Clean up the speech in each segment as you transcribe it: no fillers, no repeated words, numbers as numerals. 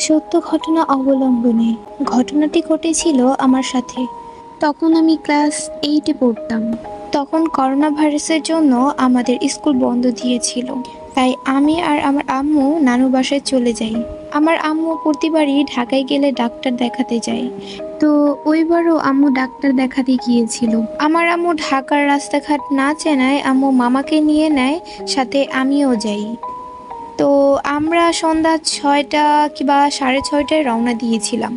সত্য ঘটনা অবলম্বনে। ঘটনাটি ঘটেছিল আমার সাথে। তখন আমি ক্লাস 8-এ পড়তাম। তখন করোনা ভাইরাসের জন্য আমাদের স্কুল বন্ধ দিয়েছিল। তাই আমি আর আমার আম্মু নানু বাসায় চলে যাই। আমার আম্মু প্রতিবারই ঢাকায় গেলে ডাক্তার দেখাতে যায়। তো ওইবারও আম্মু ডাক্তার দেখাতে গিয়েছিল। আমার আম্মু ঢাকার রাস্তাঘাট না চেনায় আম্মু মামাকে নিয়ে নেয়, সাথে আমিও যাই। তো আমরা সন্ধ্যা 6টা কিংবা 6:30টায় রওনা দিয়েছিলাম।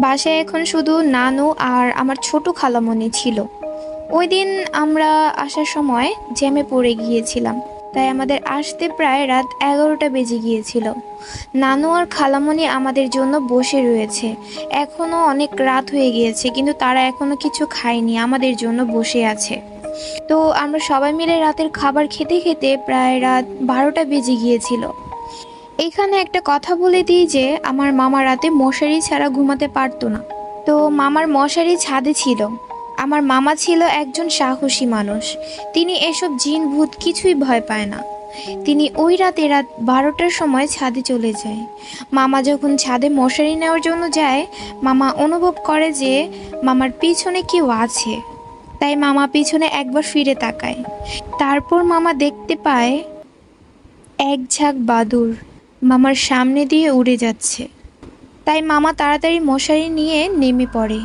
বাসায় এখন শুধু নানু আর আমার ছোট খালামণি ছিল। ওই দিন আমরা আসার সময় জ্যামে পড়ে গিয়েছিলাম, তাই আমাদের আসতে প্রায় রাত 11টা বেজে গিয়েছিল। নানু আর খালামণি আমাদের জন্য বসে রয়েছে। এখনও অনেক রাত হয়ে গিয়েছে, কিন্তু তারা এখনো কিছু খায়নি, আমাদের জন্য বসে আছে। তো আমরা সবাই মিলে রাতের খাবার খেতে খেতে প্রায় রাত 12টা বেজে গিয়েছিল। এখানে একটা কথা বলে দিই যে আমার মামা রাতে মশারি ছাড়া ঘুমাতে পারতো না। তো মামার মশারি ছাদে ছিল। আমার মামা ছিল একজন সাহসী মানুষ। তিনি এসব জিন ভূত কিছুই ভয় পায় না। তিনি ওই রাতে রাত 12টার সময় ছাদে চলে যায়। মামা যখন ছাদে মশারি নেওয়ার জন্য যায়, মামা অনুভব করে যে মামার পিছনে কেউ আছে। তাই মামা পিছনে একবার ফিরে তাকায়। তারপর মামা দেখতে পায় এক ঝাঁক বাদুড় মামার সামনে দিয়ে উড়ে যাচ্ছে। তাই মামা তাড়াতাড়ি মশারি নিয়ে নেমে পড়ে।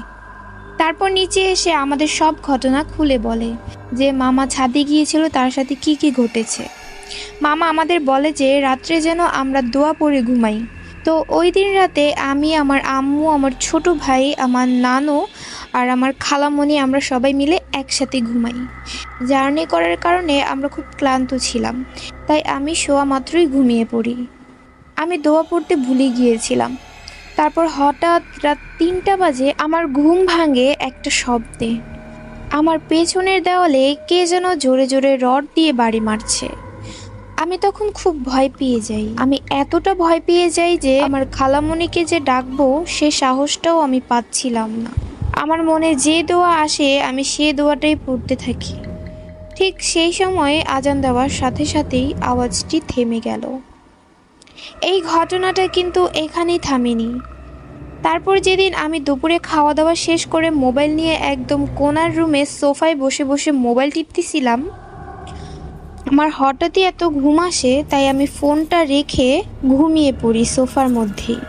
তারপর নিচে এসে আমাদের সব ঘটনা খুলে বলে যে মামা ছাদে গিয়েছিল, তার সাথে কি কি ঘটেছে। মামা আমাদের বলে যে রাত্রে যেন আমরা দোয়া পড়ে ঘুমাই। তো ওই দিন রাতে আমি, আমার আম্মু, আমার ছোট ভাই, আমার নানু আর আমার খালামণি আমরা সবাই মিলে একসাথে ঘুমাই। জার্নি করার কারণে আমরা খুব ক্লান্ত ছিলাম, তাই আমি শোয়া মাত্রই ঘুমিয়ে পড়ি। আমি দোয়া পড়তে ভুলে গিয়েছিলাম। তারপর হঠাৎ রাত 3টা বাজে আমার ঘুম ভাঙে একটা শব্দে। আমার পেছনের দেওয়ালে কে যেন জোরে জোরে রড দিয়ে বাড়ি মারছে। আমি তখন খুব ভয় পেয়ে যাই। আমি এতটা ভয় পেয়ে যাই যে আমার খালামণিকে যে ডাকবো সে সাহসটাও আমি পাচ্ছিলাম না। আমার মনে যে দোয়া আসে আমি সে দোয়াটাই পড়তে থাকি। ঠিক সেই সময় আজান দেওয়ার সাথে সাথেই আওয়াজটি থেমে গেল। এই ঘটনাটা কিন্তু এখানেই থামেনি। তারপর যেদিন আমি দুপুরে খাওয়া দাওয়া শেষ করে মোবাইল নিয়ে একদম কোনার রুমে সোফায় বসে বসে মোবাইল টিপতেছিলাম, আমার হঠাৎই এত ঘুম আসে, তাই আমি ফোনটা রেখে ঘুমিয়ে পড়ি সোফার মধ্যেই।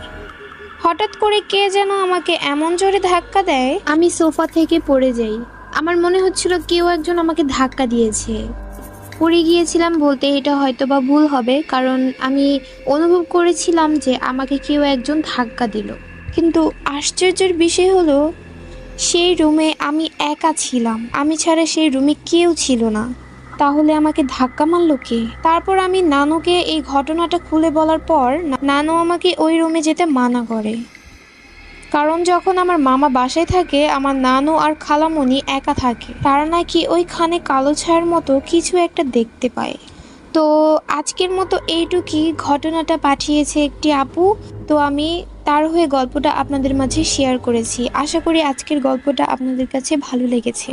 হঠাৎ করে কে যেন আমাকে এমন জোরে ধাক্কা দেয়, আমি সোফা থেকে পড়ে যাই। আমার মনে হচ্ছিল কেউ একজন আমাকে ধাক্কা দিয়েছে। পড়ে গিয়েছিলাম বলতে এটা হয়তো বা ভুল হবে, কারণ আমি অনুভব করেছিলাম যে আমাকে কেউ একজন ধাক্কা দিল। কিন্তু আশ্চর্যের বিষয় হলো সেই রুমে আমি একা ছিলাম, আমি ছাড়া সেই রুমে কেউ ছিল না। তাহলে আমাকে ধাক্কা মারলো কে? তারপর আমি নানুকে এই ঘটনাটা খুলে বলার পর নানু আমাকে ওই রুমে যেতে মানা করে, কারণ যখন আমার মামা বাসায় থাকে আমার নানু আর খালামণি একা থাকে, তারা নাকি ওইখানে কালো ছায়ার মতো কিছু একটা দেখতে পায়। তো আজকের মতো এইটুকুই। ঘটনাটা পাঠিয়েছে একটি আপু, তো আমি তার হয়ে গল্পটা আপনাদের মাঝে শেয়ার করেছি। আশা করি আজকের গল্পটা আপনাদের কাছে ভালো লেগেছে।